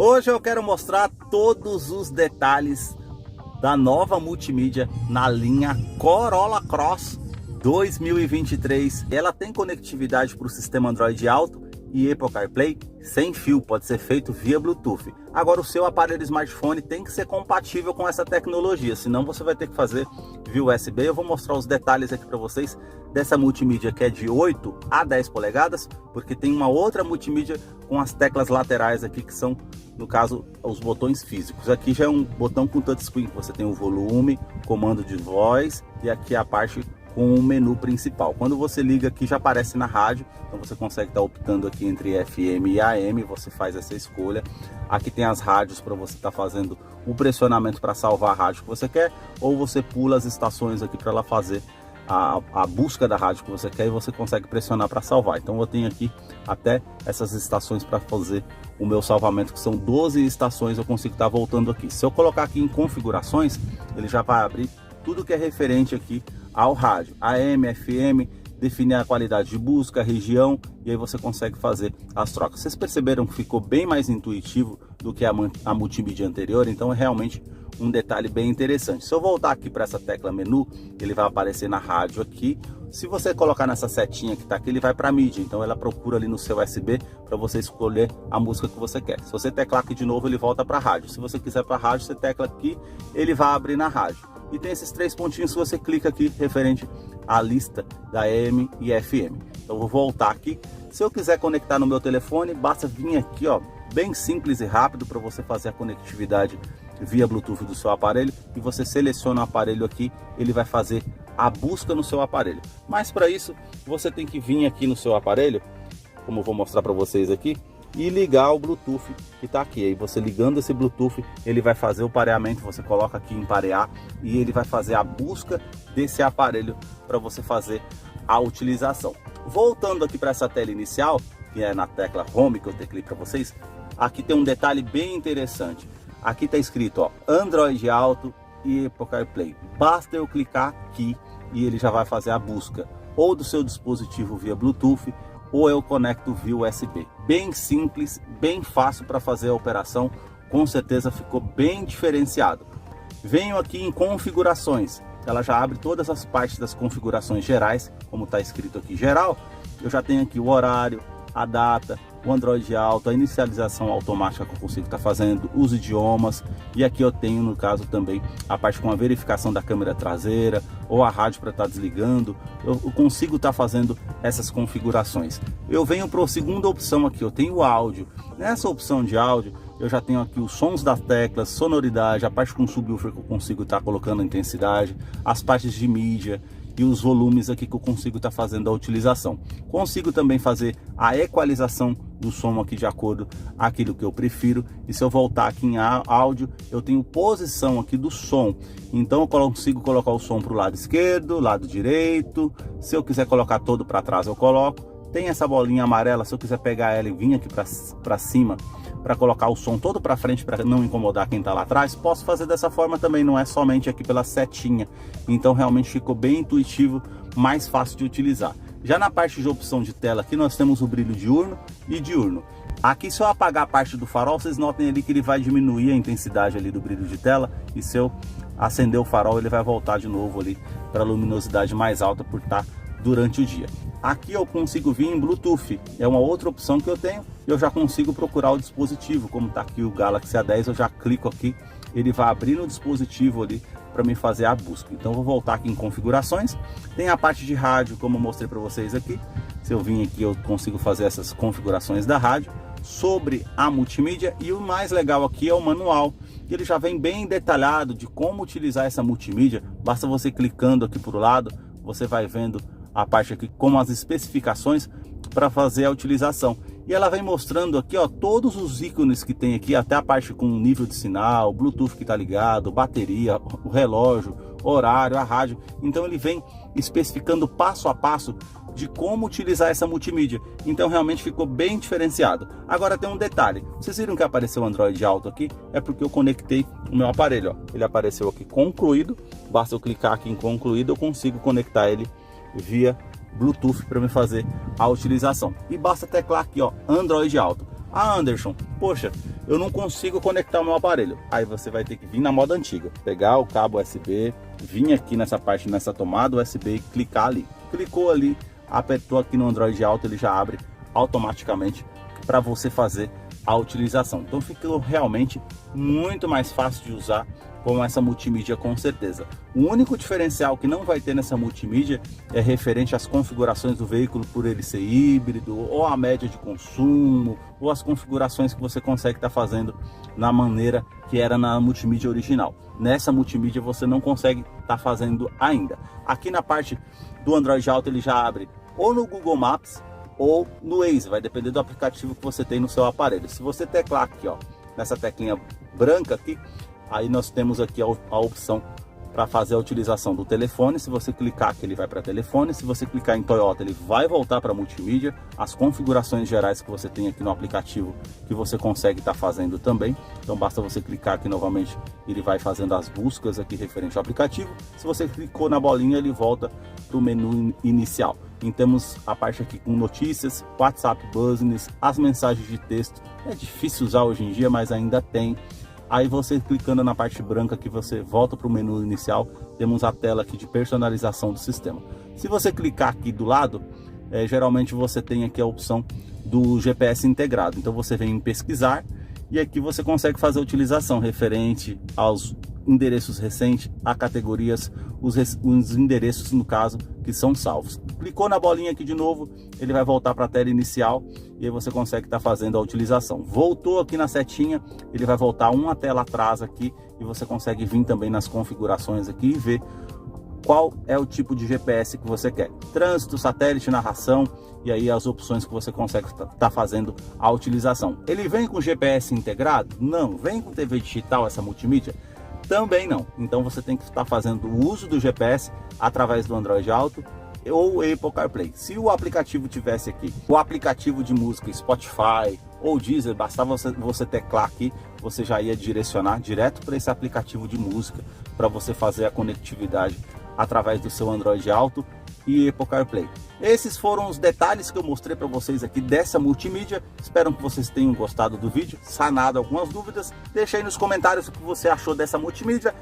Hoje eu quero mostrar todos os detalhes da nova multimídia na linha Corolla Cross 2023. Ela tem conectividade para o sistema Android Auto e Apple CarPlay sem fio, pode ser feito via Bluetooth. Agora o seu aparelho smartphone tem que ser compatível com essa tecnologia, senão você vai ter que fazer via USB. Eu vou mostrar os detalhes aqui para vocês dessa multimídia que é de 8 a 10 polegadas, porque tem uma outra multimídia com as teclas laterais aqui que são, no caso, os botões físicos. Aqui já é um botão com touchscreen, você tem o volume, comando de voz e aqui a parte com o menu principal. Quando você liga aqui já aparece na rádio, então você consegue estar optando aqui entre FM e AM, você faz essa escolha. Aqui tem as rádios para você estar fazendo o pressionamento para salvar a rádio que você quer, ou você pula as estações aqui para ela fazer a busca da rádio que você quer e você consegue pressionar para salvar. Então eu tenho aqui até essas estações para fazer o meu salvamento, que são 12 estações, eu consigo estar voltando aqui. Se eu colocar aqui em configurações, ele já vai abrir tudo que é referente aqui ao rádio, AM, FM, definir a qualidade de busca, a região, e aí você consegue fazer as trocas. Vocês perceberam que ficou bem mais intuitivo do que a multimídia anterior, então é realmente um detalhe bem interessante. Se eu voltar aqui para essa tecla menu, ele vai aparecer na rádio aqui. Se você colocar nessa setinha que está aqui, ele vai para a mídia, então ela procura ali no seu USB para você escolher a música que você quer. Se você teclar aqui de novo, ele volta para a rádio. Se você quiser para a rádio, você tecla aqui, ele vai abrir na rádio. E tem esses três pontinhos, você clica aqui referente à lista da AM e FM. Então eu vou voltar aqui. Se eu quiser conectar no meu telefone, basta vir aqui, ó, bem simples e rápido para você fazer a conectividade via Bluetooth do seu aparelho, e você seleciona o aparelho aqui, ele vai fazer a busca no seu aparelho. Mas para isso, você tem que vir aqui no seu aparelho, como eu vou mostrar para vocês aqui, e ligar o Bluetooth que está aqui. Aí você ligando esse Bluetooth, ele vai fazer o pareamento, você coloca aqui em parear e ele vai fazer a busca desse aparelho para você fazer a utilização. Voltando aqui para essa tela inicial, que é na tecla Home que eu teclei para vocês, aqui tem um detalhe bem interessante. Aqui está escrito, ó, Android Auto e Apple CarPlay. Basta eu clicar aqui e ele já vai fazer a busca ou do seu dispositivo via Bluetooth, ou eu conecto via USB. Bem simples, bem fácil para fazer a operação, com certeza ficou bem diferenciado. Venho aqui em configurações, ela já abre todas as partes das configurações gerais, como está escrito aqui geral. Eu já tenho aqui o horário, a data, o Android Auto, a inicialização automática que eu consigo estar fazendo, os idiomas, e aqui eu tenho no caso também a parte com a verificação da câmera traseira ou a rádio para estar desligando. Eu consigo estar fazendo essas configurações. Eu venho para a segunda opção aqui, eu tenho o áudio. Nessa opção de áudio eu já tenho aqui os sons das teclas, sonoridade, a parte com subwoofer que eu consigo estar colocando a intensidade, as partes de mídia e os volumes aqui que eu consigo estar fazendo a utilização. Consigo também fazer a equalização do som aqui de acordo com aquilo que eu prefiro. E se eu voltar aqui em áudio, eu tenho posição aqui do som. Então eu consigo colocar o som para o lado esquerdo, lado direito. Se eu quiser colocar todo para trás, eu coloco. Tem essa bolinha amarela, se eu quiser pegar ela e vir aqui para cima, para colocar o som todo para frente, para não incomodar quem está lá atrás, posso fazer dessa forma também, não é somente aqui pela setinha. Então realmente ficou bem intuitivo, mais fácil de utilizar. Já na parte de opção de tela aqui, nós temos o brilho diurno e diurno. Aqui, se eu apagar a parte do farol, vocês notem ali que ele vai diminuir a intensidade ali do brilho de tela, e se eu acender o farol, ele vai voltar de novo ali para a luminosidade mais alta por estar durante o dia. Aqui eu consigo vir em Bluetooth, é uma outra opção que eu tenho. Eu já consigo procurar o dispositivo, como está aqui o Galaxy A10, eu já clico aqui, ele vai abrir no dispositivo ali para me fazer a busca. Então vou voltar aqui em configurações, tem a parte de rádio, como eu mostrei para vocês aqui. Se eu vim aqui, eu consigo fazer essas configurações da rádio. Sobre a multimídia, e o mais legal aqui é o manual, que ele já vem bem detalhado de como utilizar essa multimídia. Basta você clicando aqui para o lado, você vai vendo a parte aqui como as especificações para fazer a utilização. E ela vem mostrando aqui, ó, todos os ícones que tem aqui, até a parte com nível de sinal, Bluetooth que está ligado, bateria, o relógio, horário, a rádio. Então ele vem especificando passo a passo de como utilizar essa multimídia. Então realmente ficou bem diferenciado. Agora tem um detalhe, vocês viram que apareceu o Android Auto aqui? É porque eu conectei o meu aparelho, ó. Ele apareceu aqui concluído, basta eu clicar aqui em concluído, eu consigo conectar ele via Bluetooth para me fazer a utilização. E basta teclar aqui, ó, Android Auto. Ah, Anderson, poxa, eu não consigo conectar o meu aparelho. Aí você vai ter que vir na moda antiga, pegar o cabo USB, vir aqui nessa parte, nessa tomada USB e clicar ali. Clicou ali, apertou aqui no Android Auto, ele já abre automaticamente para você fazer a utilização. Então ficou realmente muito mais fácil de usar com essa multimídia, com certeza. O único diferencial que não vai ter nessa multimídia é referente às configurações do veículo, por ele ser híbrido, ou a média de consumo, ou as configurações que você consegue estar fazendo na maneira que era na multimídia original. Nessa multimídia você não consegue estar fazendo ainda. Aqui na parte do Android Auto ele já abre ou no Google Maps ou no Waze, vai depender do aplicativo que você tem no seu aparelho. Se você teclar aqui, ó, nessa teclinha branca aqui, aí nós temos aqui a opção para fazer a utilização do telefone. Se você clicar aqui, ele vai para telefone. Se você clicar em Toyota, ele vai voltar para multimídia. As configurações gerais que você tem aqui no aplicativo, que você consegue estar fazendo também. Então basta você clicar aqui novamente, ele vai fazendo as buscas aqui referente ao aplicativo. Se você clicou na bolinha, ele volta para o menu inicial. E temos a parte aqui com notícias, WhatsApp Business, as mensagens de texto. É difícil usar hoje em dia, mas ainda tem. Aí você clicando na parte branca que você volta para o menu inicial, temos a tela aqui de personalização do sistema. Se você clicar aqui do lado, geralmente você tem aqui a opção do GPS integrado. Então você vem em pesquisar e aqui você consegue fazer a utilização referente aos endereços recentes, a categorias, os endereços no caso que são salvos. Clicou na bolinha aqui de novo, ele vai voltar para a tela inicial e aí você consegue estar fazendo a utilização. Voltou aqui na setinha, ele vai voltar uma tela atrás aqui e você consegue vir também nas configurações aqui e ver qual é o tipo de GPS que você quer. Trânsito, satélite, narração e aí as opções que você consegue estar fazendo a utilização. Ele vem com GPS integrado? Não. Vem com TV digital essa multimídia? Também não. Então você tem que estar fazendo o uso do GPS através do Android Auto ou Apple CarPlay. Se o aplicativo tivesse aqui, o aplicativo de música Spotify ou Deezer, bastava você teclar aqui, você já ia direcionar direto para esse aplicativo de música para você fazer a conectividade através do seu Android Auto e Apple CarPlay. Esses foram os detalhes que eu mostrei para vocês aqui dessa multimídia. Espero que vocês tenham gostado do vídeo, sanado algumas dúvidas. Deixa aí nos comentários o que você achou dessa multimídia.